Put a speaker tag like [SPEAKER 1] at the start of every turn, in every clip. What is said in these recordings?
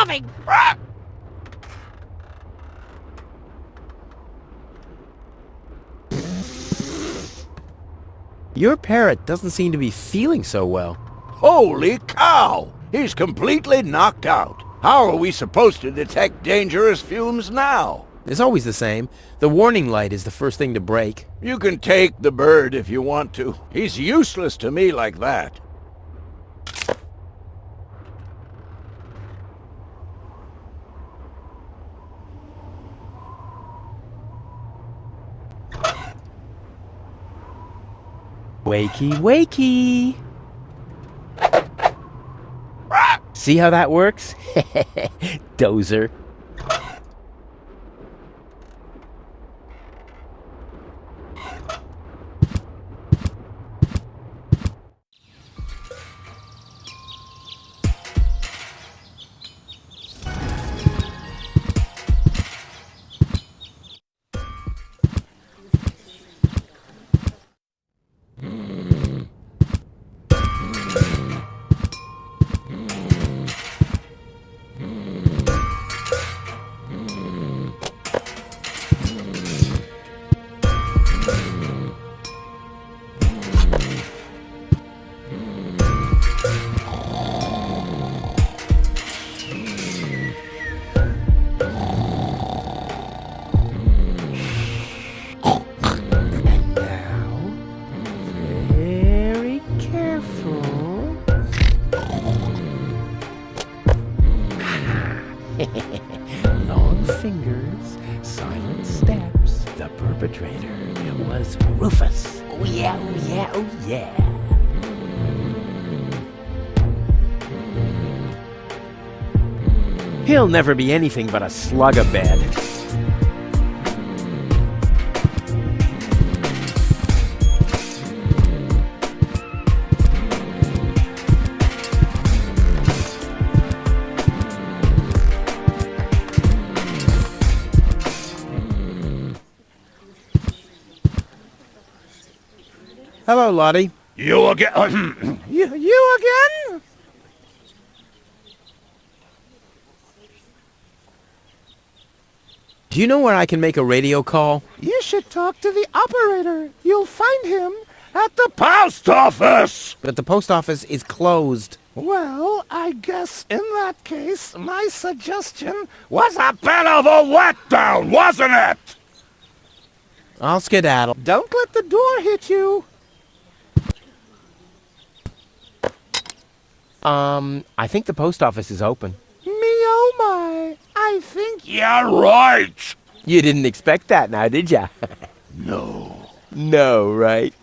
[SPEAKER 1] starving!
[SPEAKER 2] Your parrot doesn't seem to be feeling so well.
[SPEAKER 3] Holy cow! He's completely knocked out. How are we supposed to detect dangerous fumes now?
[SPEAKER 2] It's always the same. The warning light is the first thing to break.
[SPEAKER 3] You can take the bird if you want to. He's useless to me like that.
[SPEAKER 2] Wakey, wakey! See how that works? Dozer. Long fingers, silent steps. The perpetrator was Rufus. Oh yeah, oh yeah, oh yeah. He'll never be anything but a slug a bed. Hello, Lottie.
[SPEAKER 3] You again?
[SPEAKER 1] You again?
[SPEAKER 2] Do you know where I can make a radio call?
[SPEAKER 1] You should talk to the operator. You'll find him at the
[SPEAKER 3] Post office!
[SPEAKER 2] But the post office is closed.
[SPEAKER 1] Well, I guess in that case, my suggestion
[SPEAKER 3] Was a bit of a letdown, wasn't it?
[SPEAKER 2] I'll skedaddle.
[SPEAKER 1] don't let the door hit you.
[SPEAKER 2] I think the post office is open.
[SPEAKER 1] Me oh my, I think...
[SPEAKER 3] You're right.
[SPEAKER 2] You didn't expect that now, did ya?
[SPEAKER 3] No.
[SPEAKER 2] No, right?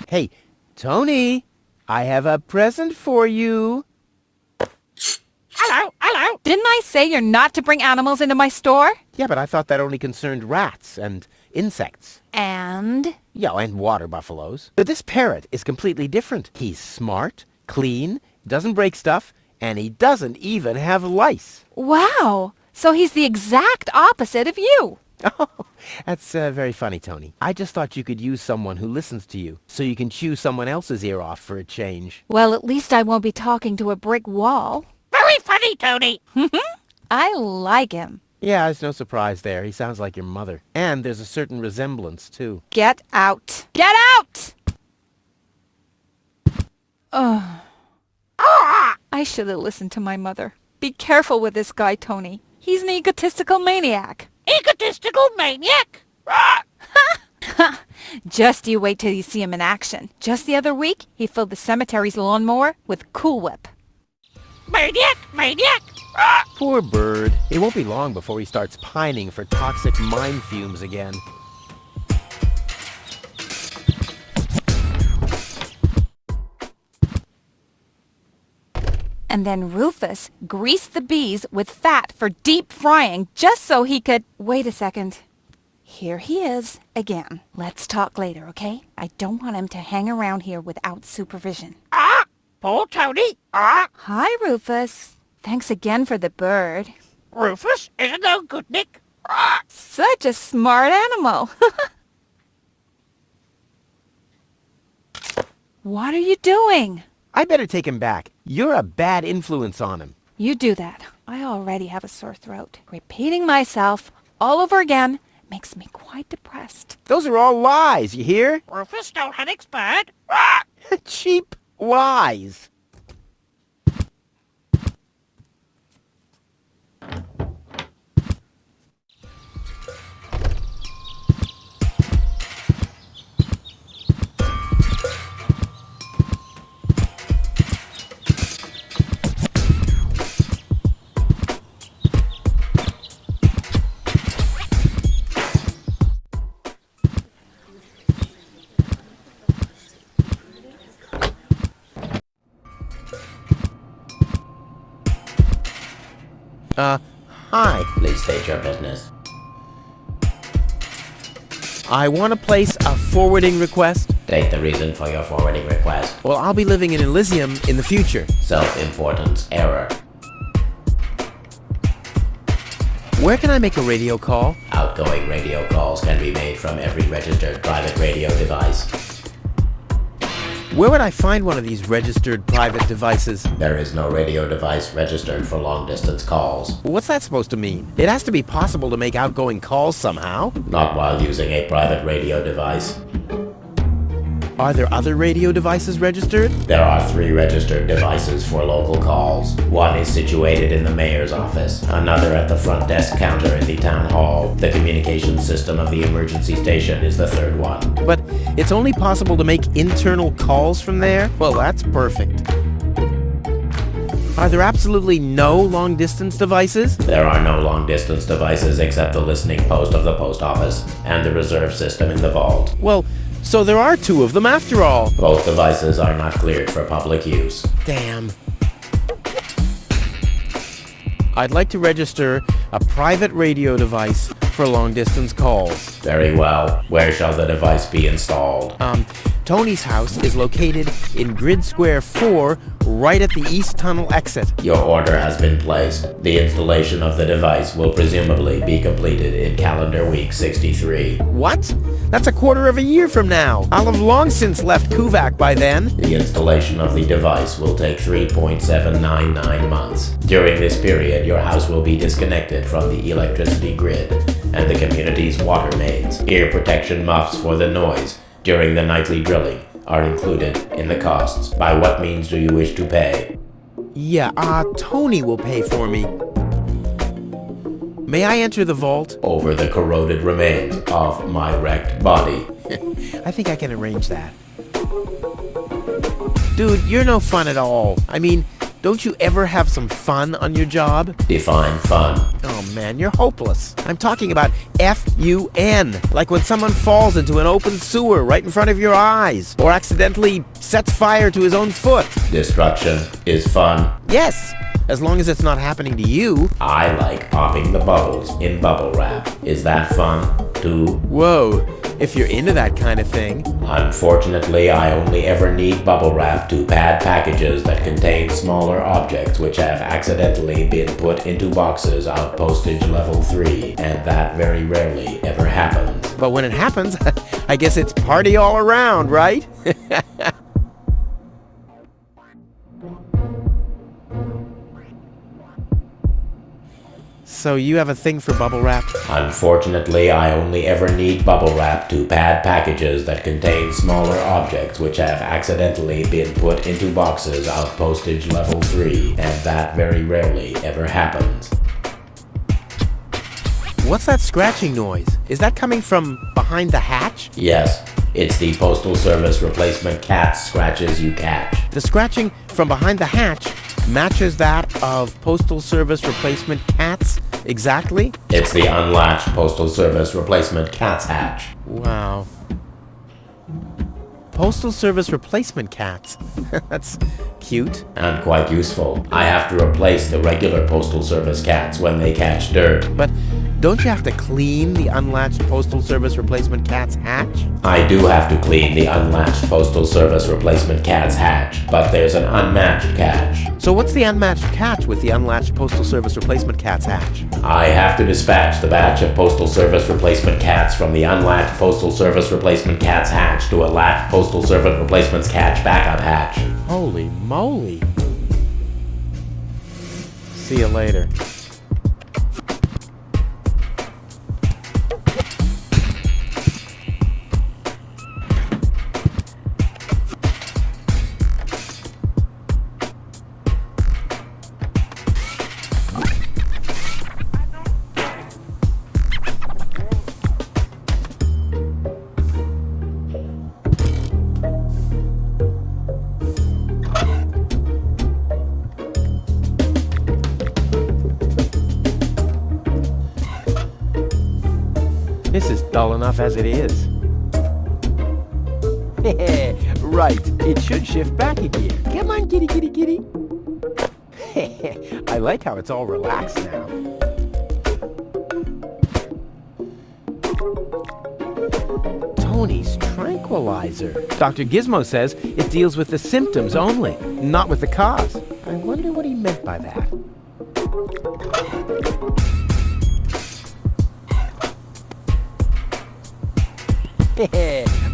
[SPEAKER 2] Hey, Tony, I have a present for you.
[SPEAKER 1] Hello, hello.
[SPEAKER 4] Didn't I say you're not to bring animals into my store?
[SPEAKER 2] Yeah, but I thought that only concerned rats and insects.
[SPEAKER 4] And?
[SPEAKER 2] Yeah, and water buffaloes. But this parrot is completely different. He's smart, clean, doesn't break stuff, and he doesn't even have lice.
[SPEAKER 4] Wow! So he's the exact opposite of you.
[SPEAKER 2] Oh, that's very funny, Tony. I just thought you could use someone who listens to you, so you can chew someone else's ear off for a change.
[SPEAKER 4] Well, at least I won't be talking to a brick wall.
[SPEAKER 1] Very funny, Tony.
[SPEAKER 4] I like him.
[SPEAKER 2] Yeah, there's no surprise there. He sounds like your mother. And there's a certain resemblance, too.
[SPEAKER 4] Get out. Get out! Ugh. I should have listened to my mother. Be careful with this guy, Tony. He's an egotistical maniac.
[SPEAKER 1] Egotistical maniac.
[SPEAKER 4] Just you wait till you see him in action. Just the other week, he filled the cemetery's lawnmower with Cool Whip.
[SPEAKER 1] Maniac! Maniac!
[SPEAKER 2] Poor bird. It won't be long before he starts pining for toxic mine fumes again.
[SPEAKER 4] And then Rufus greased the bees with fat for deep frying just so he could... Wait a second. Here he is again. Let's talk later, okay? I don't want him to hang around here without supervision.
[SPEAKER 1] Poor Tony!
[SPEAKER 4] Hi, Rufus. Thanks again for the bird.
[SPEAKER 1] Rufus is no good, Nick.
[SPEAKER 4] Such a smart animal. What are you doing?
[SPEAKER 2] I better take him back. You're a bad influence on him.
[SPEAKER 4] You do that. I already have a sore throat. Repeating myself all over again makes me quite depressed.
[SPEAKER 2] Those are all lies, you hear?
[SPEAKER 1] Rufus don't have bird.
[SPEAKER 2] Cheap lies. Hi.
[SPEAKER 5] Please state your business.
[SPEAKER 2] I want to place a forwarding request.
[SPEAKER 5] State the reason for your forwarding request.
[SPEAKER 2] Well, I'll be living in Elysium in the future.
[SPEAKER 5] Self-importance error.
[SPEAKER 2] Where can I make a radio call?
[SPEAKER 5] Outgoing radio calls can be made from every registered private radio device.
[SPEAKER 2] Where would I find one of these registered private devices?
[SPEAKER 5] There is no radio device registered for long-distance calls.
[SPEAKER 2] What's that supposed to mean? It has to be possible to make outgoing calls somehow.
[SPEAKER 5] Not while using a private radio device.
[SPEAKER 2] Are there other radio devices registered?
[SPEAKER 5] There are 3 registered devices for local calls. One is situated in the mayor's office, another at the front desk counter in the town hall. The communications system of the emergency station is the 3rd one.
[SPEAKER 2] But it's only possible to make internal calls from there? Well, that's perfect. Are there absolutely no long-distance devices?
[SPEAKER 5] There are no long-distance devices except the listening post of the post office and the reserve system in the vault.
[SPEAKER 2] Well, so there are 2 of them after all.
[SPEAKER 5] Both devices are not cleared for public use.
[SPEAKER 2] Damn. I'd like to register a private radio device for long-distance calls.
[SPEAKER 5] Very well. Where shall the device be installed?
[SPEAKER 2] Tony's house is located in Grid Square 4, right at the East Tunnel exit.
[SPEAKER 5] Your order has been placed. The installation of the device will presumably be completed in calendar week 63.
[SPEAKER 2] What? That's a quarter of a year from now. I'll have long since left Kuvak by then.
[SPEAKER 5] The installation of the device will take 3.799 months. During this period, your house will be disconnected from the electricity grid and the community's water mains. Ear protection muffs for the noise during the nightly drilling are included in the costs. By what means do you wish to pay?
[SPEAKER 2] Yeah, Tony will pay for me. May I enter the vault?
[SPEAKER 5] Over the corroded remains of my wrecked body.
[SPEAKER 2] I think I can arrange that. Dude, you're no fun at all. I mean, don't you ever have some fun on your job?
[SPEAKER 5] Define fun.
[SPEAKER 2] Oh man, you're hopeless. I'm talking about F-U-N. Like when someone falls into an open sewer right in front of your eyes, or accidentally sets fire to his own foot.
[SPEAKER 5] Destruction is fun.
[SPEAKER 2] Yes, as long as it's not happening to you.
[SPEAKER 5] I like popping the bubbles in bubble wrap. Is that fun, too?
[SPEAKER 2] Whoa, if you're into that kind of thing.
[SPEAKER 5] Unfortunately, I only ever need bubble wrap to pad packages that contain smaller objects which have accidentally been put into boxes of postage level 3, and that very rarely ever happens.
[SPEAKER 2] But when it happens, I guess it's party all around, right? So you have a thing for bubble wrap?
[SPEAKER 5] Unfortunately, I only ever need bubble wrap to pad packages that contain smaller objects which have accidentally been put into boxes of postage level 3, and that very rarely ever happens.
[SPEAKER 2] What's that scratching noise? Is that coming from behind the hatch?
[SPEAKER 5] Yes, it's the Postal Service replacement cat scratches you catch.
[SPEAKER 2] The scratching from behind the hatch matches that of Postal Service replacement cats exactly?
[SPEAKER 5] It's the unlatched Postal Service replacement cat's hatch.
[SPEAKER 2] Wow. Postal Service replacement cats. That's cute.
[SPEAKER 5] And quite useful. I have to replace the regular Postal Service cats when they catch dirt.
[SPEAKER 2] But don't you have to clean the unlatched Postal Service replacement cat's hatch?
[SPEAKER 5] I do have to clean the unlatched Postal Service replacement cat's hatch, but there's an unmatched catch.
[SPEAKER 2] So what's the unmatched catch with the unlatched Postal Service replacement cat's hatch?
[SPEAKER 5] I have to dispatch the batch of Postal Service replacement cats from the unlatched Postal Service replacement cat's hatch to a latched Postal Service replacement cat's backup hatch.
[SPEAKER 2] Holy moly. See you later. This is dull enough as it is. Right, it should shift back again. Come on, kitty, kitty, kitty. I like how it's all relaxed now. Tony's tranquilizer. Dr. Gizmo says it deals with the symptoms only, not with the cause. I wonder what he meant by that.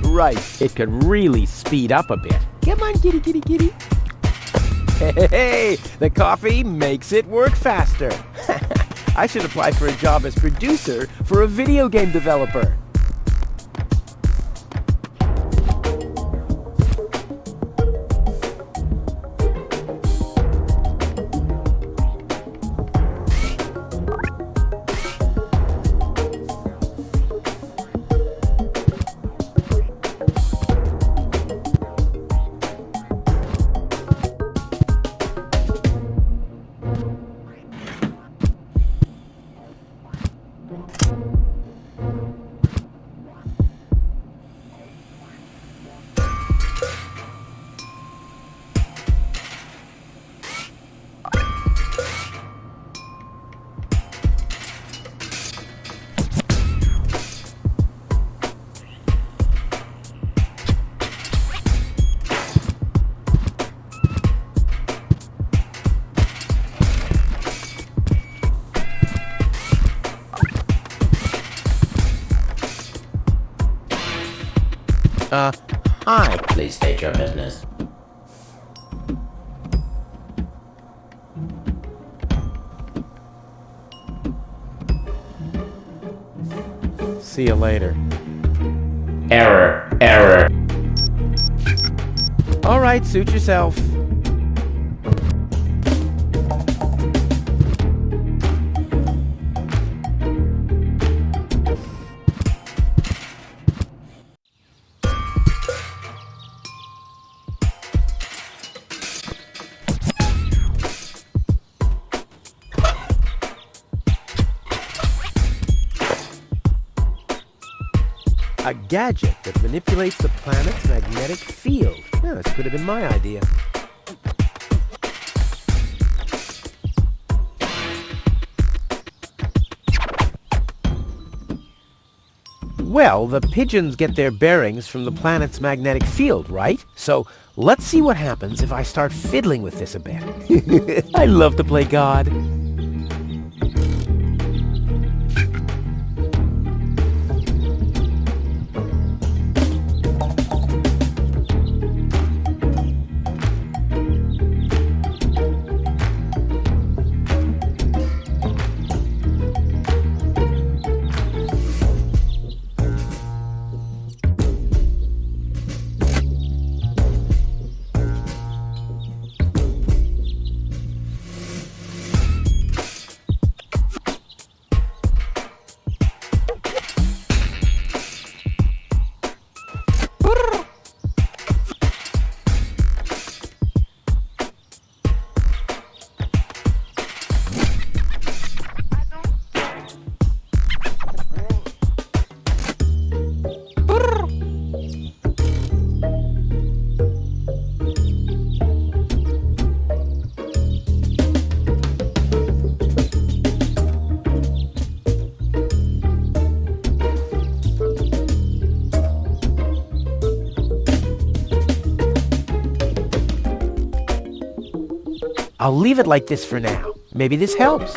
[SPEAKER 2] Right, it could really speed up a bit. Come on, kitty, kitty, kitty. Hey, the coffee makes it work faster. I should apply for a job as producer for a video game developer. Hi.
[SPEAKER 5] Please state your business.
[SPEAKER 2] See you later.
[SPEAKER 5] Error, error.
[SPEAKER 2] All right, suit yourself. A gadget that manipulates the planet's magnetic field. Yeah, this could have been my idea. Well, the pigeons get their bearings from the planet's magnetic field, right? So let's see what happens if I start fiddling with this a bit. I love to play God. I'll leave it like this for now. Maybe this helps.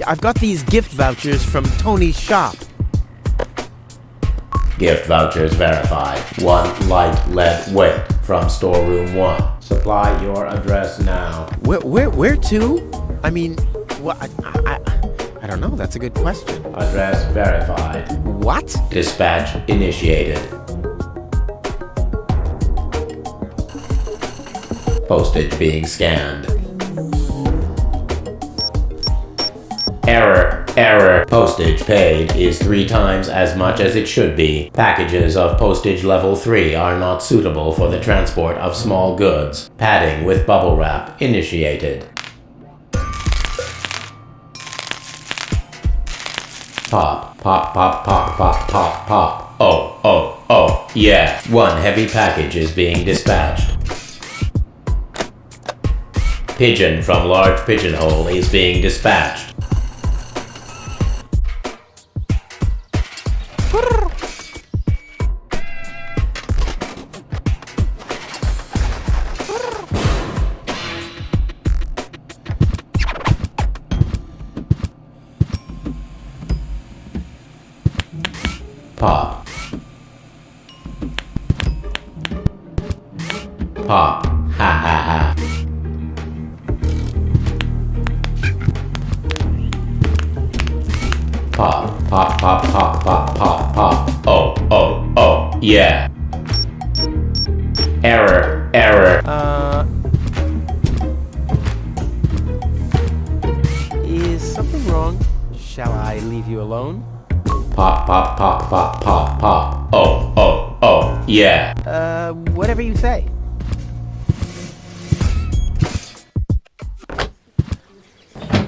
[SPEAKER 2] I've got these gift vouchers from Tony's shop.
[SPEAKER 5] Gift vouchers verified. 1 light lead weight from storeroom 1. Supply your address now.
[SPEAKER 2] Where to? I mean, what? I don't know. That's a good question.
[SPEAKER 5] Address verified.
[SPEAKER 2] What?
[SPEAKER 5] Dispatch initiated. Postage being scanned. Error. Postage paid is 3 times as much as it should be. Packages of postage level 3 are not suitable for the transport of small goods. Padding with bubble wrap initiated. Pop. Oh, yeah. 1 heavy package is being dispatched. Pigeon from large pigeonhole is being dispatched. Pop. Ha. Pop. Oh, yeah. Error.
[SPEAKER 2] Is something wrong? Shall I leave you alone?
[SPEAKER 5] Pop. Oh, yeah.
[SPEAKER 2] Whatever you say.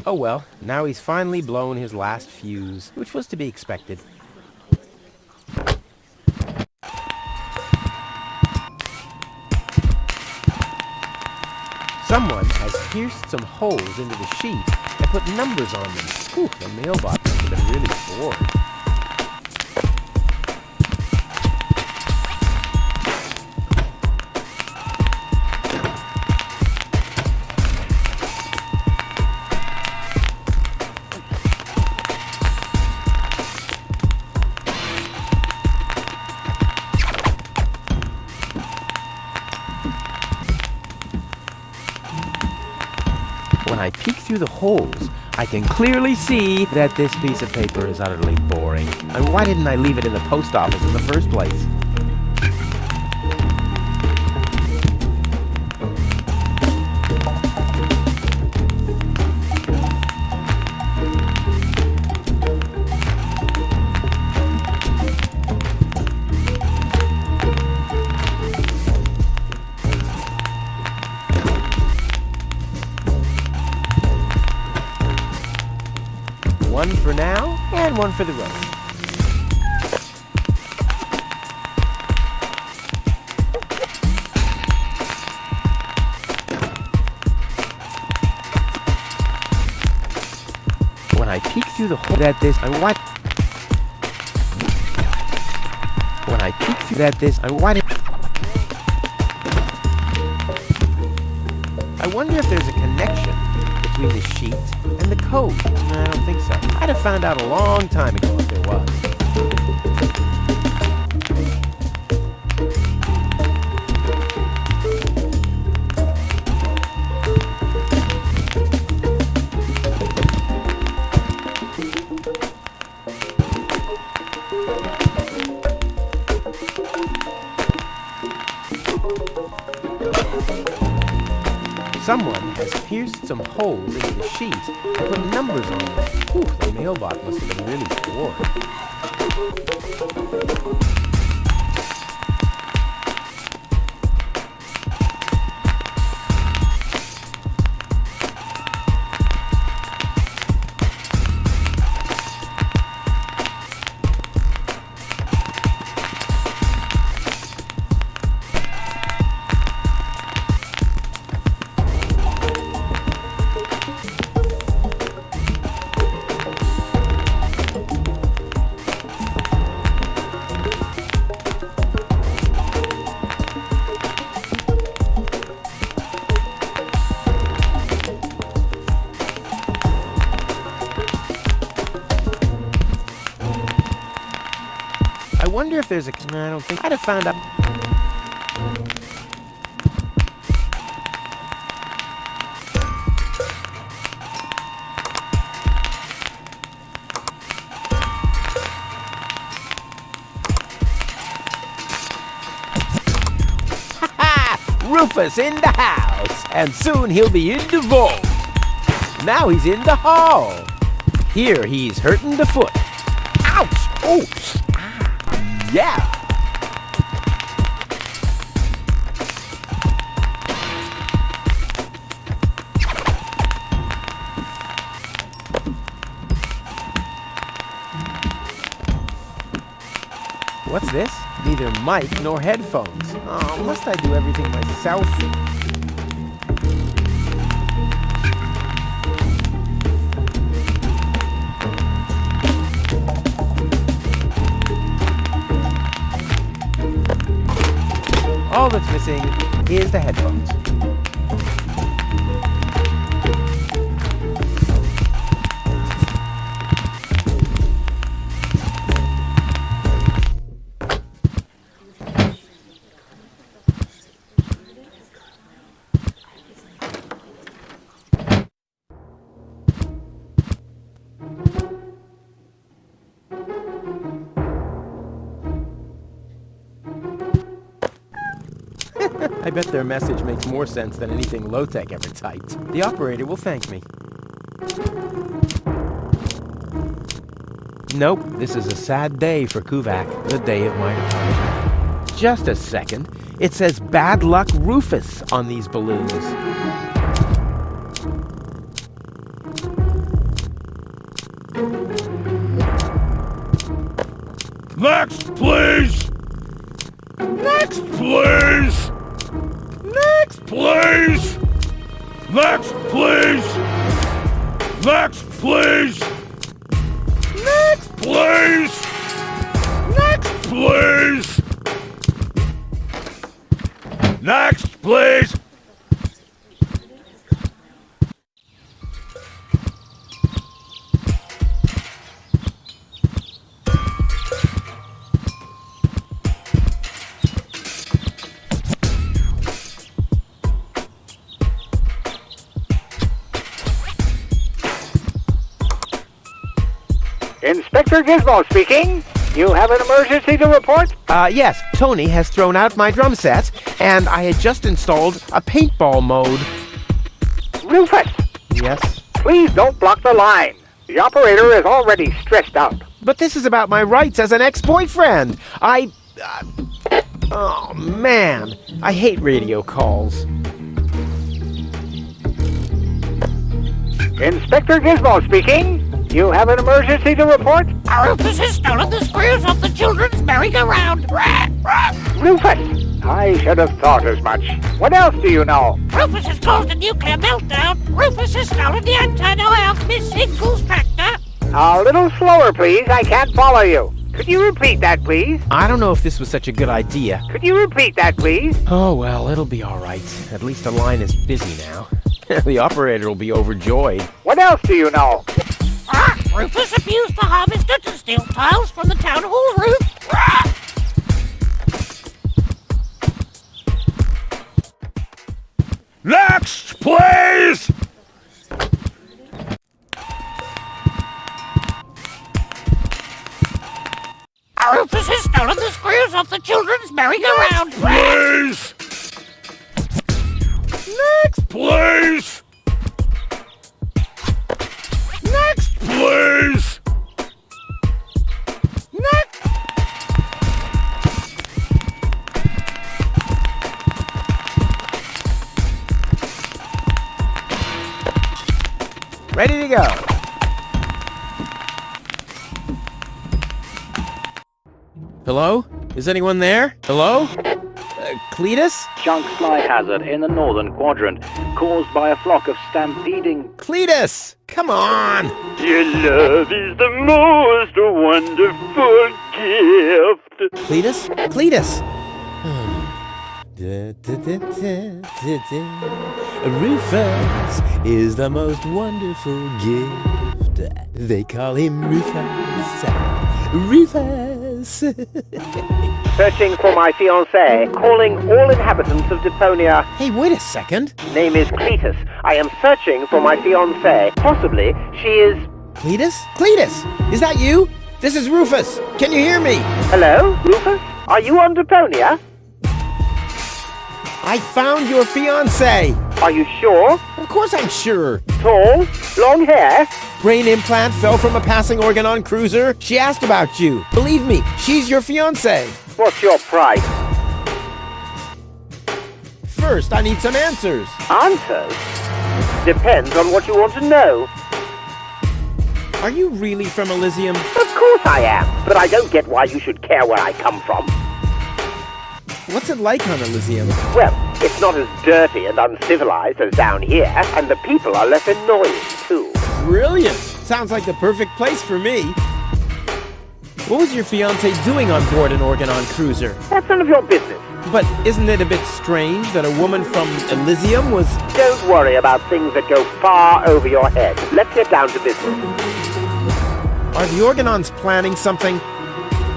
[SPEAKER 2] Oh well, now he's finally blown his last fuse, which was to be expected. Someone has pierced some holes into the sheet and put numbers on them. Whew, the mailbox must have been really bored. When I peek through the holes, I can clearly see that this piece of paper is utterly boring. And why didn't I leave it in the post office in the first place? One for now, and one for the road. When I peek through the hole at this, I want. When I peek through at this, I want it. I wonder if there's a connection between the sheet and the code. I don't think so. I'd have found out a long time ago if there was. Someone has pierced some holes into the sheet and put numbers on them. Whew, the mailbox must have been really bored. wonder if there's a... I don't think I'd have found out... Rufus in the house, and soon he'll be in the vault. Now he's in the hall. Here he's hurting the foot. Ouch! Oh! Ah, yeah! What's this? Neither mic nor headphones. Oh, must I do everything myself? All that's missing is the headphones. I bet their message makes more sense than anything low-tech ever typed. The operator will thank me. Nope, this is a sad day for Kuvak, the day of my departure. Just a second. It says Bad Luck Rufus on these balloons.
[SPEAKER 3] Next, please! Next, please! Next, please! Next, please! Next, please! Next, please! Next, please! Next, please!
[SPEAKER 6] Inspector Gizmo speaking. You have an emergency to report?
[SPEAKER 2] Yes, Tony has thrown out my drum set, and I had just installed a paintball mode.
[SPEAKER 6] Rufus,
[SPEAKER 2] Yes?
[SPEAKER 6] please don't block the line. The operator is already stressed out.
[SPEAKER 2] But this is about my rights as an ex-boyfriend. Oh, man. I hate radio calls.
[SPEAKER 6] Inspector Gizmo speaking. You have an emergency to report?
[SPEAKER 1] Rufus has stolen the screws off the children's merry-go-round.
[SPEAKER 6] Rufus, I should have thought as much. What else do you know?
[SPEAKER 1] Rufus has caused a nuclear meltdown. Rufus has stolen the antenna of Miss Single's tractor.
[SPEAKER 6] A little slower, please. I can't follow you. Could you repeat that, please?
[SPEAKER 2] I don't know if this was such a good idea.
[SPEAKER 6] Could you repeat that, please?
[SPEAKER 2] Oh, well, it'll be all right. At least the line is busy now. The operator will be overjoyed.
[SPEAKER 6] What else do you know?
[SPEAKER 1] Rufus abused the harvester to steal tiles from the town hall roof.
[SPEAKER 3] Next, please!
[SPEAKER 1] Rufus has stolen the screws off the children's merry-go-round.
[SPEAKER 3] Please! Next, please! Next, please! Next!
[SPEAKER 2] Ready to go. Hello? Is anyone there? Hello? Cletus?
[SPEAKER 7] Chunk slide hazard in the northern quadrant, caused by a flock of stampeding...
[SPEAKER 2] Cletus! Come on!
[SPEAKER 7] Your love is the most wonderful gift.
[SPEAKER 2] Cletus? Cletus! Rufus is the most wonderful gift. They call him Rufus. Rufus Cletus.
[SPEAKER 6] Searching for my fiancée. Calling all inhabitants of Deponia.
[SPEAKER 2] Hey, wait a second.
[SPEAKER 6] Name is Cletus. I am searching for my fiancée. Possibly she is...
[SPEAKER 2] Cletus? Cletus! Is that you? This is Rufus. Can you hear me?
[SPEAKER 6] Hello, Rufus? Are you on Deponia?
[SPEAKER 2] I found your fiancée.
[SPEAKER 6] Are you sure?
[SPEAKER 2] Of course I'm sure.
[SPEAKER 6] Tall? Long hair?
[SPEAKER 2] Brain implant fell from a passing Organon cruiser. She asked about you. Believe me, she's your fiancée.
[SPEAKER 6] What's your price?
[SPEAKER 2] First, I need some answers.
[SPEAKER 6] Answers? Depends on what you want to know.
[SPEAKER 2] Are you really from Elysium?
[SPEAKER 6] Of course I am, but I don't get why you should care where I come from.
[SPEAKER 2] What's it like on Elysium?
[SPEAKER 6] Well, it's not as dirty and uncivilized as down here, and the people are less annoying, too.
[SPEAKER 2] Brilliant! Sounds like the perfect place for me. What was your fiancé doing on board an Organon cruiser?
[SPEAKER 6] That's none of your business.
[SPEAKER 2] But isn't it a bit strange that a woman from Elysium was...
[SPEAKER 6] Don't worry about things that go far over your head. Let's get down to business.
[SPEAKER 2] Are the Organons planning something?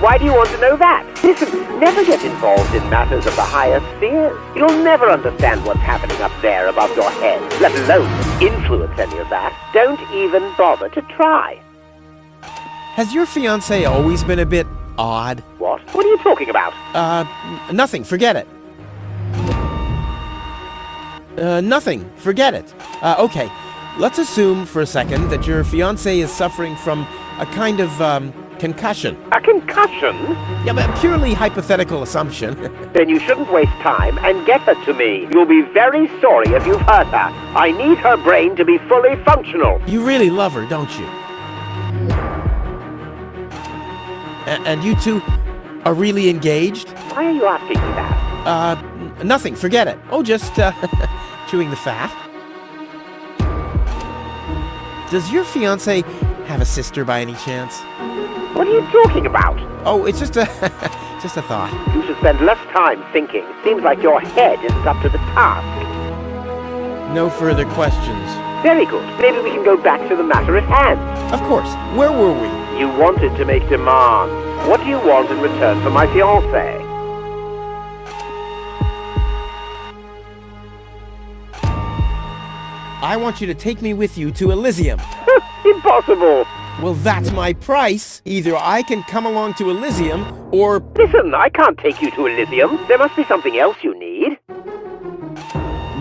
[SPEAKER 6] Why do you want to know that? Listen, never get involved in matters of the higher spheres. You'll never understand what's happening up there above your head, let alone influence any of that. Don't even bother to try.
[SPEAKER 2] Has your fiancé always been a bit odd?
[SPEAKER 6] What? What are you talking about?
[SPEAKER 2] Nothing. Forget it. Nothing. Forget it. Okay. Let's assume for a second that your fiancé is suffering from a kind of, concussion.
[SPEAKER 6] A concussion?
[SPEAKER 2] Yeah, but a purely hypothetical assumption.
[SPEAKER 6] Then you shouldn't waste time and get her to me. You'll be very sorry if you've hurt her. I need her brain to be fully functional.
[SPEAKER 2] You really love her, don't you? And you two are really engaged?
[SPEAKER 6] Why are you asking me that?
[SPEAKER 2] Nothing. Forget it. Oh, just, chewing the fat. Does your fiancé have a sister by any chance?
[SPEAKER 6] What are you talking about?
[SPEAKER 2] Oh, it's just a just a thought.
[SPEAKER 6] You should spend less time thinking. Seems like your head isn't up to the task.
[SPEAKER 2] No further questions.
[SPEAKER 6] Very good. Maybe we can go back to the matter at hand.
[SPEAKER 2] Of course. Where were we?
[SPEAKER 6] You wanted to make demands. What do you want in return for my fiancée?
[SPEAKER 2] I want you to take me with you to Elysium.
[SPEAKER 6] Impossible.
[SPEAKER 2] Well, that's my price. Either I can come along to Elysium, or...
[SPEAKER 6] Listen, I can't take you to Elysium. There must be something else you need.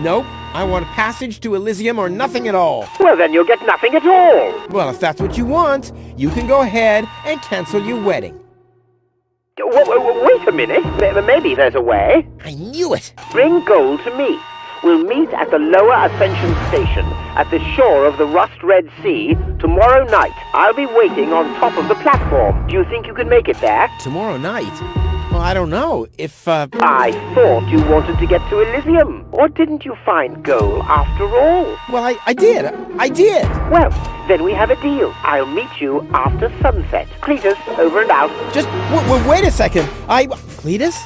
[SPEAKER 2] Nope. I want a passage to Elysium or nothing at all.
[SPEAKER 6] Well, then you'll get nothing at all.
[SPEAKER 2] Well, if that's what you want, you can go ahead and cancel your wedding.
[SPEAKER 6] Wait a minute. Maybe there's a way.
[SPEAKER 2] I knew it.
[SPEAKER 6] Bring gold to me. We'll meet at the Lower Ascension Station at the shore of the Rust-Red Sea tomorrow night. I'll be waiting on top of the platform. Do you think you can make it there?
[SPEAKER 2] Tomorrow night? Well, I don't know. If,
[SPEAKER 6] I thought you wanted to get to Elysium. Or didn't you find gold after all?
[SPEAKER 2] Well, I did. I did.
[SPEAKER 6] Well, then we have a deal. I'll meet you after sunset. Cletus, over and out.
[SPEAKER 2] Just, wait a second. Cletus?